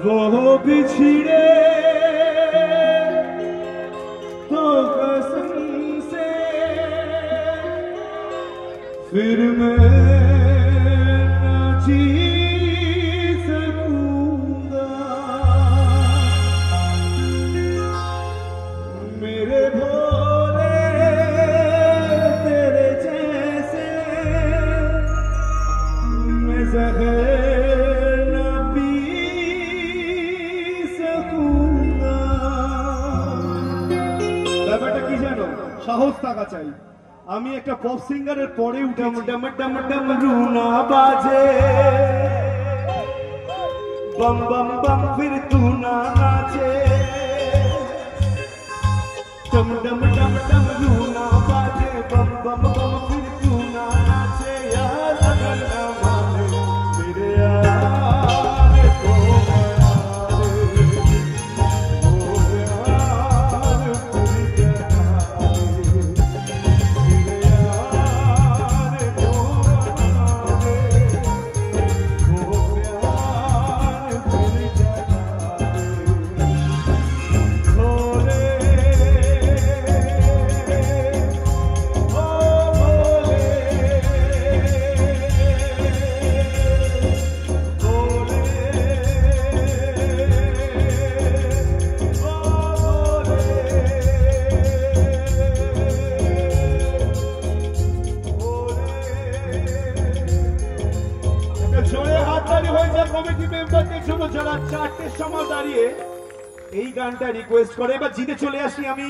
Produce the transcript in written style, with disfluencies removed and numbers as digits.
वो बिछड़े तो कसम से फिर मैं न जी सकूंगा। मेरे भोले तेरे जैसे मैं ज़हर न पी सकूंगा। ব্যাপারটা কি জানো, সাহস থাকা চাই। আমি একটা পপ সিঙ্গারের পরে উঠে ডম ডম ডম রুনা বাজে बम बम बम फिर तू ना नाचे डम डम डम डम रूना बाजे बम बम बम फिर तू ना नाचे यार अगर ना माने मेरे यार को চারটের সময় দাঁড়িয়ে এই গানটা রিকোয়েস্ট করে। এবার জিতে চলে আসি আমি।